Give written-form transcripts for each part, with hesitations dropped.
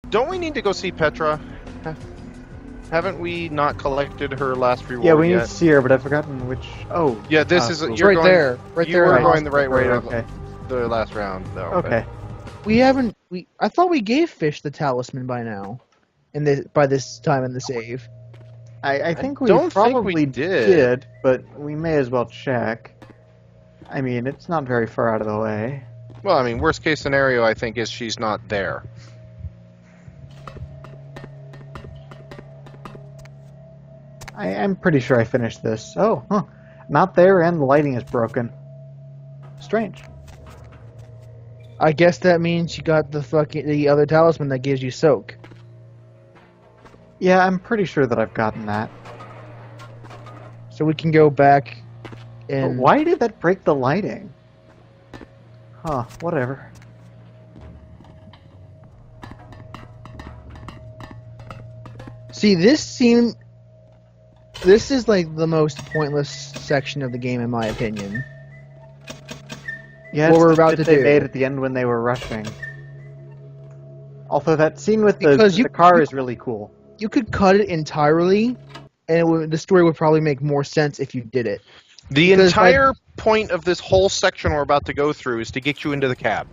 Don't we need to go see Petra? Haven't we not collected her last reward Yeah, we need yet? to see her, but I've forgotten which... Oh. Yeah, this is... Cool. You're right going, there. Right you there. were going the right way Okay. the last round, though. Okay. We haven't... I thought we gave Fish the talisman by now. By this time in the save. I think we don't think probably we did. but we may as well check. I mean, it's not very far out of the way. Well, I mean, worst case scenario, I think, is she's not there. I'm pretty sure I finished this. Oh, huh. Not there, and the lighting is broken. Strange. I guess that means you got the other talisman that gives you soak. Yeah, I'm pretty sure that I've gotten that. So we can go back But and... why did that break the lighting? Huh, whatever. See, this is like the most pointless section of the game, in my opinion. Yeah, What it's we're the about shit to they do. made at the end when they were rushing. Although that scene with Because the car is really cool. You could cut it entirely, and the story would probably make more sense if you did it. The Because entire point of this whole section we're about to go through is to get you into the cab.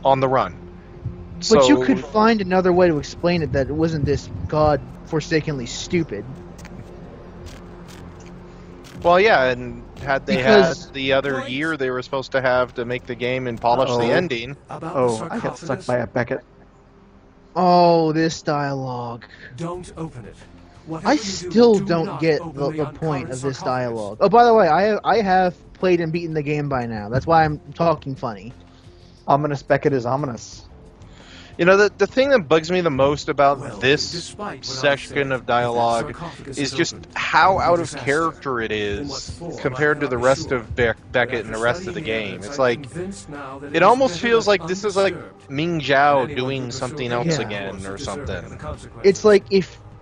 On the run. But you could find another way to explain it that it wasn't this god-forsakenly stupid. Well, yeah, and had they Because- had the other year they were supposed to have to make the game and polish the ending. Oh, I got stuck by a Beckett. Oh, this dialogue. Don't open it. I still don't get the point of this dialogue. Oh, by the way, I have played and beaten the game by now. That's why I'm talking funny. Ominous Beckett is ominous. You know, the thing that bugs me the most about Well, this despite what I section said, of dialogue that sarcophagus is is just opened. how out of Disaster. character it In what is form, compared to I'm the not rest sure. of Beckett and the rest of the game. It's I'm like, convinced now that it is almost better feels left like this is like undisturbed. Ming Zhao Anyone doing who something pursues else Yeah. again was or deserving of the something. consequences. It's like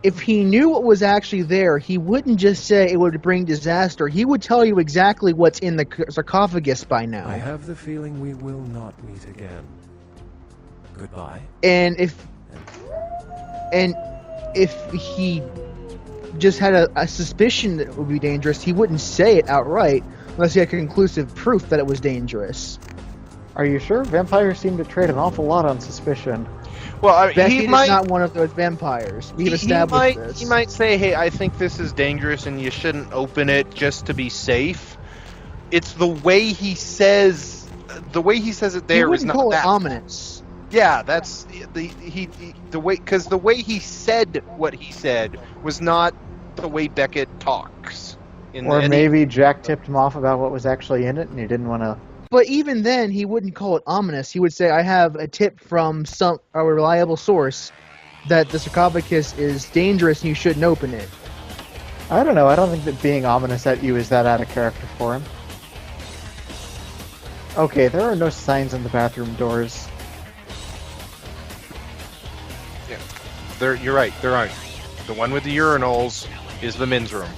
if he knew what was actually there, he wouldn't just say it would bring disaster. He would tell you exactly what's in the sarcophagus by now. I have the feeling we will not meet again. Goodbye. And if he just had a suspicion that it would be dangerous, he wouldn't say it outright unless he had conclusive proof that it was dangerous. Are you sure? Vampires seem to trade an awful lot on suspicion. Well, I mean, Beckett he is might not one of those vampires. We've established this. He might say, "Hey, I think this is dangerous, and you shouldn't open it just to be safe." It's the way he says. The way he says it He there is wouldn't not call it that. ominous. Yeah, that's the way, because the way he said what he said was not the way Beckett talks. Or maybe Jack tipped him off about what was actually in it, and he didn't want to... But even then, he wouldn't call it ominous. He would say, "I have a tip from a reliable source that the sarcophagus is dangerous and you shouldn't open it." I don't know, I don't think that being ominous at you is that out of character for him. Okay, there are no signs on the bathroom doors. You're right. There aren't. The one with the urinals is the men's room.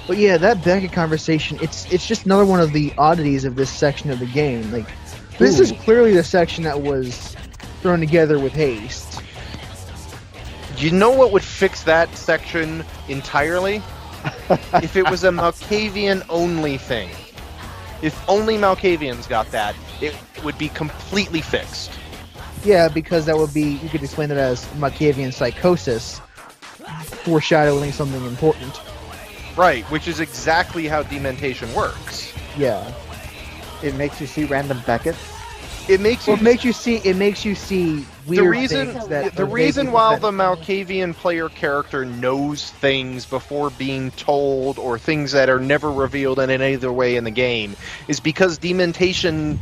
But yeah, that Beckett conversation, it's just another one of the oddities of this section of the game. Like, this is clearly the section that was thrown together with haste. You know what would fix that section entirely? If it was a Malkavian-only thing. If only Malkavians got that, it would be completely fixed. Yeah, because that would be, you could explain it as Malkavian psychosis, foreshadowing something important. Right, which is exactly how dementation works. Yeah. It makes you see random Beckett. It makes you Well, it makes you see weird things that the are reason vaguely why the repetitive. Malkavian player character knows things before being told, or things that are never revealed in any other way in the game, is because dementation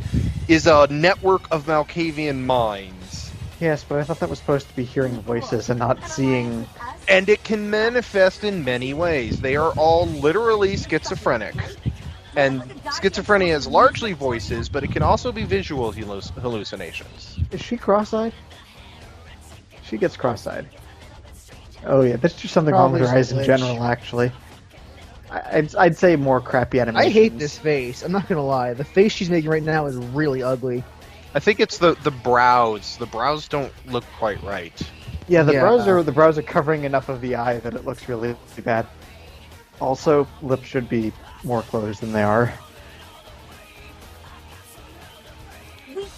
is a network of Malkavian minds, Yes, but I thought that was supposed to be hearing voices and not seeing... and it can manifest in many ways. They are all literally schizophrenic. And schizophrenia is largely voices, but it can also be visual hallucinations. Is she cross-eyed? She gets cross-eyed. Oh yeah, that's just something wrong with her Probably eyes in glitch. general, actually. I'd say more crappy animations. I hate this face. I'm not gonna lie. The face she's making right now is really ugly. I think it's the brows. The brows don't look quite right. Yeah, the Yeah. brows are covering enough of the eye that it looks really bad. Also, lips should be more closed than they are.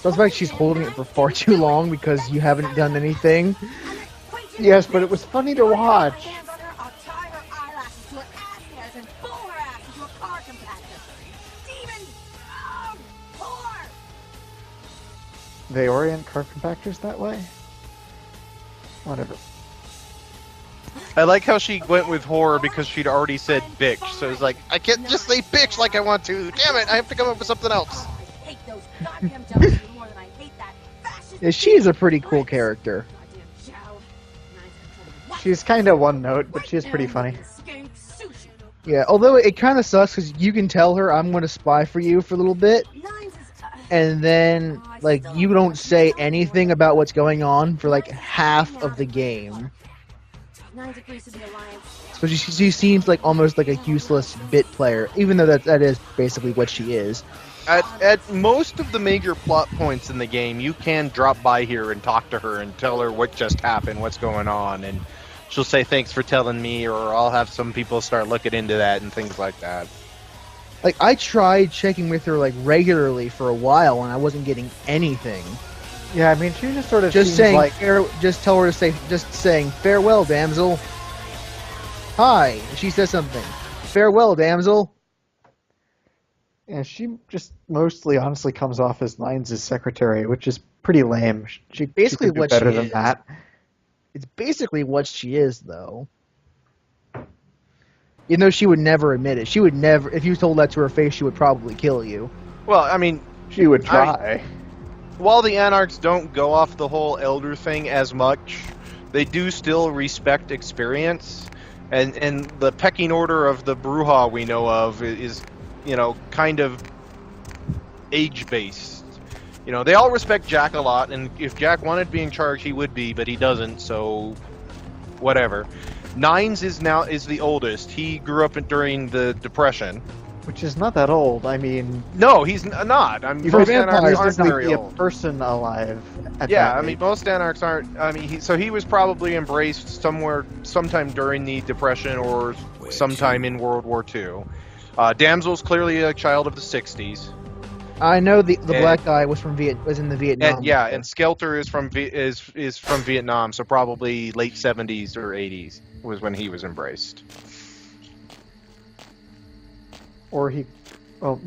Sounds like she's holding it for far too long because you haven't done anything. Yes, but it was funny to watch. I'll tie her eyelashes to her ass hairs and pull her ass into a car compactor. Demon! Oh, poor! They orient car compactors that way? Whatever. I like how she went with horror because she'd already said bitch. So it's like, I can't just say bitch like I want to. Damn it, I have to come up with something else. I hate those goddamn devils more than I hate that fascist. Yeah, she's a pretty cool character. Goddamn Joe. She's kind of one note, but she is pretty funny. Skink sushi. Yeah, although it kind of sucks because you can tell her I'm going to spy for you for a little bit, Nines is, and then like you don't say anything about what's going on for like half of the game. Nines agrees to the alliance. So she seems like almost like a useless bit player, even though that is basically what she is. At most of the major plot points in the game, you can drop by here and talk to her and tell her what just happened, what's going on, and she'll say thanks for telling me, or I'll have some people start looking into that and things like that. Like I tried checking with her like regularly for a while, and I wasn't getting anything. Yeah, I mean, she just sort of Just seems saying, like... just tell her to say, just saying farewell, damsel. Hi, and she says something. Farewell, damsel. Yeah, she just mostly honestly comes off as Nines' secretary, which is pretty lame. She Basically could do what better she than is. that. It's basically what she is, though. Even though she would never admit it. She would never, if you told that to her face, she would probably kill you. Well, I mean, She would try. while the Anarchs don't go off the whole Elder thing as much, they do still respect experience, and the pecking order of the Bruja we know of is, you know, kind of age-based. You know, they all respect Jack a lot, and if Jack wanted to be in charge, he would be, but he doesn't, so whatever. Nines is the oldest. He grew up during the Depression. Which is not that old. I mean, No, he's not. I mean, For most vampires, Anarchs there's aren't not very be a old. person alive at Yeah, that I mean, age. most Anarchs aren't. I mean, he was probably embraced sometime during the Depression or sometime in World War II. Damsel's clearly a child of the '60s. I know the And- black guy was in the Vietnam. And yeah, and Skelter is from is from Vietnam, so probably late '70s or '80s was when he was embraced. Or he... Well,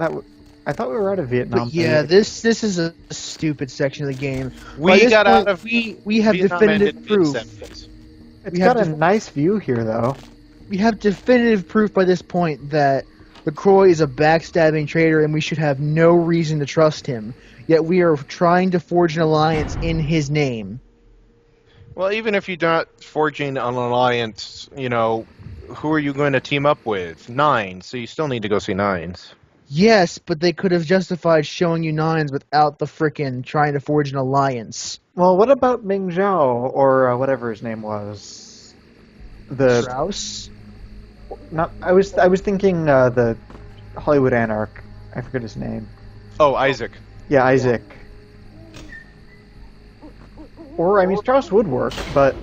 I thought we were out of Vietnam. But yeah, this is a stupid section of the game. By We this got point, out of we have Vietnam definitive ended proof. mid-'70s. It's we have got a to- nice view here, though. We have definitive proof by this point that LaCroix is a backstabbing traitor and we should have no reason to trust him. Yet we are trying to forge an alliance in his name. Well, even if you're not forging an alliance, you know, who are you going to team up with? Nines, so you still need to go see Nines. Yes, but they could have justified showing you Nines without the frickin' trying to forge an alliance. Well, what about Ming Zhao, or whatever his name was? The... Strauss? Not, I was thinking the Hollywood Anarch. I forget his name. Oh, Isaac. Yeah, Isaac. Or, I mean, Strauss would work, but,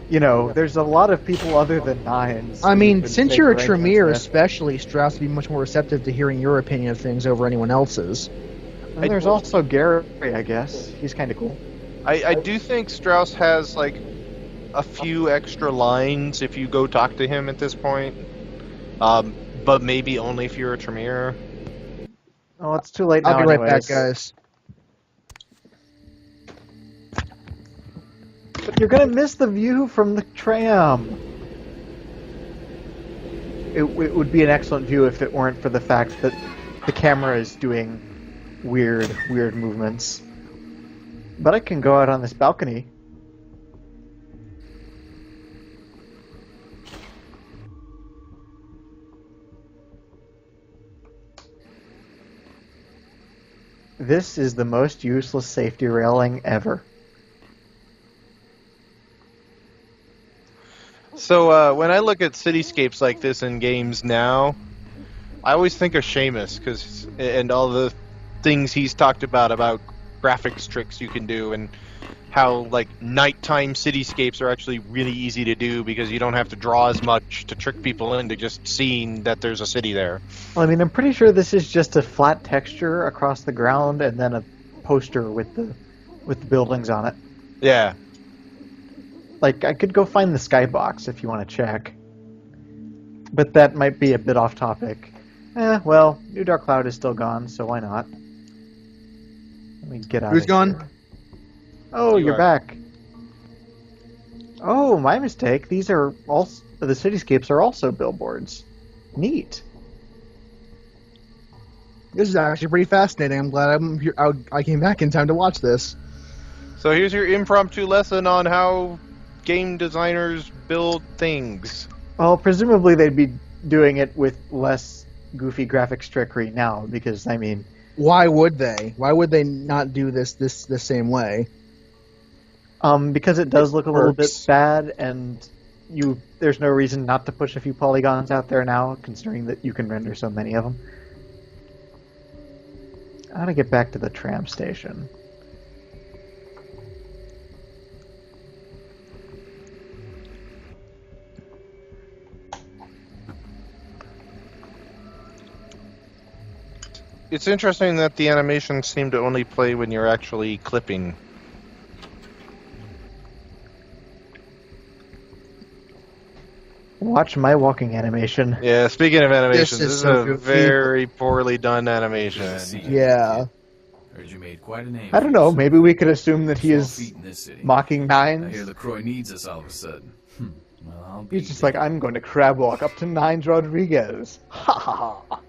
you know, there's a lot of people other than Nines. I who mean, could since make you're a arrangements Tremere with. especially, Strauss would be much more receptive to hearing your opinion of things over anyone else's. And there's also Gary, I guess. He's kind of cool. I do think Strauss has, like, a few extra lines if you go talk to him at this point. But maybe only if you're a Tremere. Oh, it's too late now I'll be right anyways. back, guys. But you're gonna miss the view from the tram. It would be an excellent view if it weren't for the fact that the camera is doing weird movements. But I can go out on this balcony. This is the most useless safety railing ever. So when I look at cityscapes like this in games now, I always think of Seamus and all the things he's talked about graphics tricks you can do, and how like nighttime cityscapes are actually really easy to do because you don't have to draw as much to trick people into just seeing that there's a city there. Well, I mean, I'm pretty sure this is just a flat texture across the ground and then a poster with the buildings on it. Yeah. Like, I could go find the skybox if you want to check. But that might be a bit off topic. Well, New Dark Cloud is still gone, so why not? Let me get out Who's of gone? here. Oh, You you're are. back. Oh, my mistake. These are also... The cityscapes are also billboards. Neat. This is actually pretty fascinating. I'm glad I'm here. I came back in time to watch this. So here's your impromptu lesson on how game designers build things. Well, presumably they'd be doing it with less goofy graphics trickery now, because, I mean... Why would they? Why would they not do this the same way? Because it does look a little bit works. bad, and there's no reason not to push a few polygons out there now, considering that you can render so many of them. I gotta get back to the tram station. It's interesting that the animations seem to only play when you're actually clipping. Watch my walking animation. Yeah, speaking of animations, This this is is so a goofy. very poorly done animation. Yeah. Heard you made quite a name. I don't know, maybe we could assume that he 12 is feet in this city. mocking I hear Nines. LaCroix needs us all of a sudden. Well, I'll be He's just like, I'm going to crab walk up to Nines Rodriguez. Ha ha ha.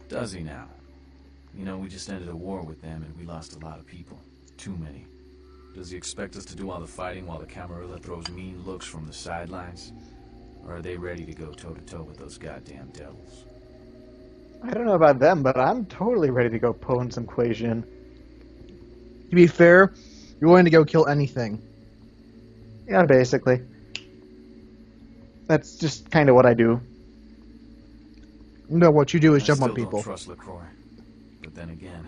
Does he now? You know, we just ended a war with them and we lost a lot of people. Too many. Does he expect us to do all the fighting while the Camarilla throws mean looks from the sidelines? Or are they ready to go toe-to-toe with those goddamn devils? I don't know about them, but I'm totally ready to go pwn some Quasian. To be fair, you're willing to go kill anything. Yeah, basically. That's just kind of what I do. No, what you do is I jump still on people. don't trust LaCroix. But then again,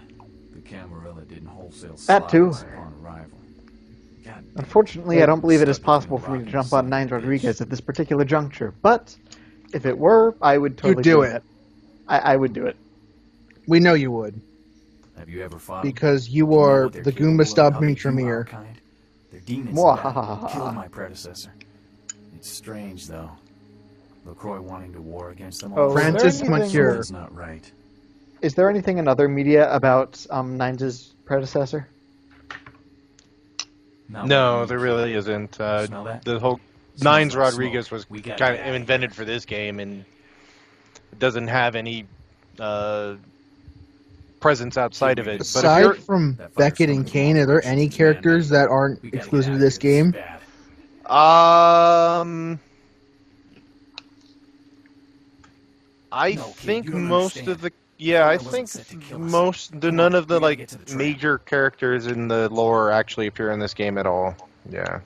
the Camarilla didn't wholesale That too. slaughter us upon arrival. God damn. Unfortunately, I don't believe it is Stuck between possible for me rock to and jump son on of a Nines bitch. Rodriguez at this particular juncture, but if it were, I would totally do it. I would do it. We know you would. Have you ever fought? Because you Do know are what they're the capable Goomba of, Stop how they Miniature do our Mirror. kind? They're demons. Mwahaha. that killed my predecessor. It's strange, though. LaCroix wanting to war against them. Oh, all. Francis is there anything- Monsieur. It's not right. Is there anything in other media about Nines' predecessor? Not No, what there you really mean. isn't. Smell that? The whole Smells Nines like Rodriguez smoke. was We gotta kind get of out of invented here. for this game, and it doesn't have any presence outside of it. But if Aside you're, from That fire's Beckett and coming Kane, from are there operations any command. characters that aren't We gotta get exclusive out to of this here. game? bad. I No, kid, think you don't most understand. of the I wasn't think set to kill us. none of the we gotta like get to the train. major characters in the lore actually appear in this game at all. Yeah.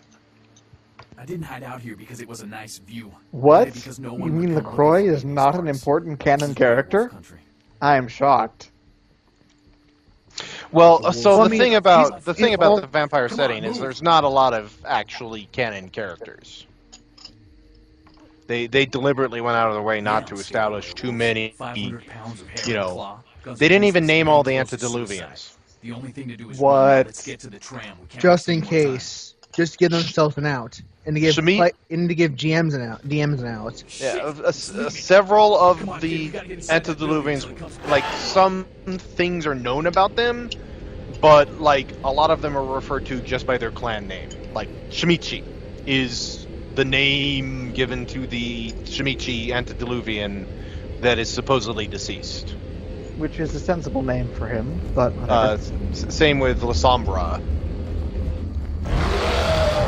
I didn't hide out here because it was a nice view. I What? did it because no You one would mean come looking LaCroix for is me in not these an parts. important This canon is character? werewolf country. I am shocked. Well, so Well, I the mean, thing about he's all- the vampire Come setting on, is move. there's not a lot of actually canon characters. They deliberately went out of their way not to establish too many. 500 pounds of hair you and know, claw, guns They and didn't even bruises, name and all the close to antediluvians. suicide. The only thing to do is What? run. Let's get to the tram. We can't Just waste in any more time. case. Just to give themselves an out. And to give Shamit- and to give DMs an out. Yeah, several of the antediluvians, like some things are known about them, but like a lot of them are referred to just by their clan name. Like Shimichi is the name given to the Shimichi antediluvian that is supposedly deceased. Which is a sensible name for him, but whatever. Same with La Sombra.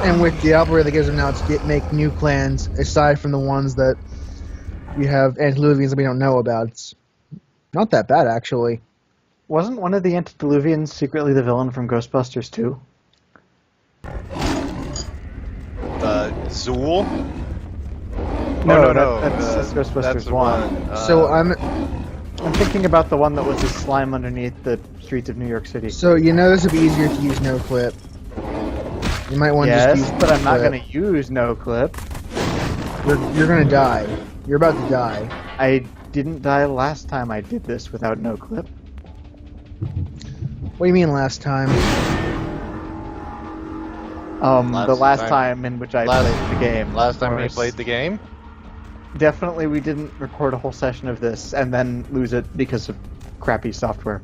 And with Diablo, that gives them now to make new clans aside from the ones that we have antediluvians that we don't know about. It's not that bad, actually. Wasn't one of the antediluvians secretly the villain from Ghostbusters 2? Zool? No, no, that's Ghostbusters that's the 1. one. So I'm thinking about the one that was the slime underneath the streets of New York City. So you know this would be easier to use no clip. You might want to Yes, just use but I'm not clip. going to use no clip. You're gonna die. You're about to die. I didn't die last time I did this without no clip. What do you mean last time? The last time in which I played the game. Last time we Of course. played the game? Definitely we didn't record a whole session of this and then lose it because of crappy software.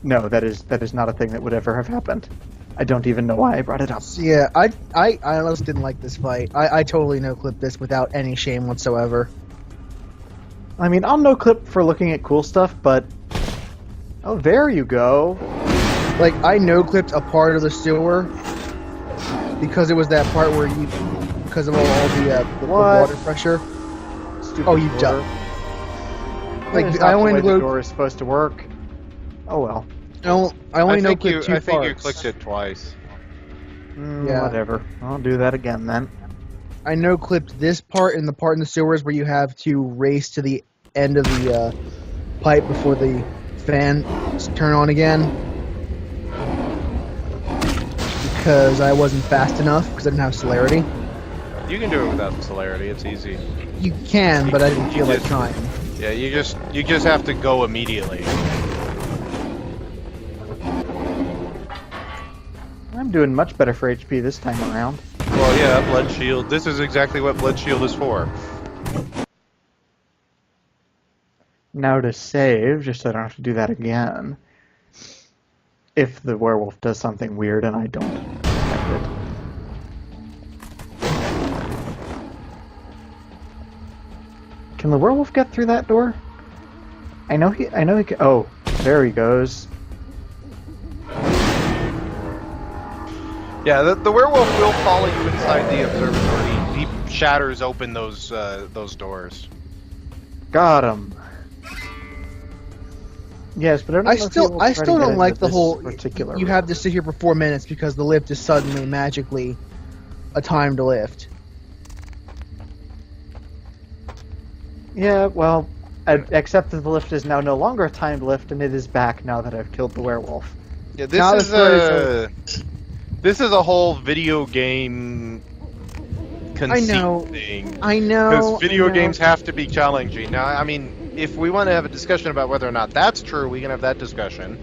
No, that is not a thing that would ever have happened. I don't even know why I brought it up. So yeah, I honestly didn't like this fight. I totally no clip this without any shame whatsoever. I mean, I'll no clip for looking at cool stuff, but... Oh, there you go. Like, I no clipped a part of the sewer because it was that part where you, because of all the What? water pressure. Stupid Oh, you door. duck. Like, That is I not only the way the no, door is supposed to work. Oh well. I only no clipped two I think you parts. clicked it twice. Yeah. Whatever. I'll do that again then. I no clipped this part and the part in the sewers where you have to race to the end of the pipe before the fans turn on again. Because I wasn't fast enough because I didn't have celerity. You can do it without celerity. It's easy. You can, but I didn't feel like just- trying. Yeah, you just have to go immediately. I'm doing much better for HP this time around. Well, yeah, blood shield. This is exactly what blood shield is for. Now to save, just so I don't have to do that again. If the werewolf does something weird and I don't expect it. Can the werewolf get through that door? I know he can. Oh, there he goes. Yeah, the werewolf will follow you inside the observatory. He shatters open those doors. Got him. Yes, but I don't know if he will I try to still get don't into like the this whole. particular You room. have to sit here for 4 minutes because the lift is suddenly magically a timed lift. Yeah, well, except that the lift is now no longer a timed lift, and it is back now that I've killed the werewolf. Yeah, Now this the this is a whole video game conceit know. thing. I know. Because video I know. games have to be challenging. Now, I mean, if we want to have a discussion about whether or not that's true, we can have that discussion.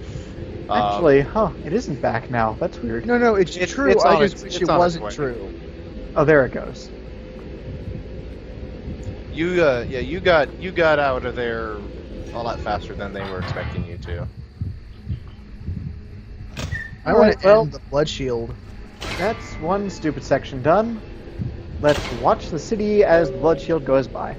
Actually, it isn't back now. That's weird. No, it's true. it's I on just its- wish it's it on its wasn't way. true. Oh, there it goes. you got out of there a lot faster than they were expecting you to. I All want right, to well- end the blood shield. That's one stupid section done. Let's watch the city as the blood shield goes by.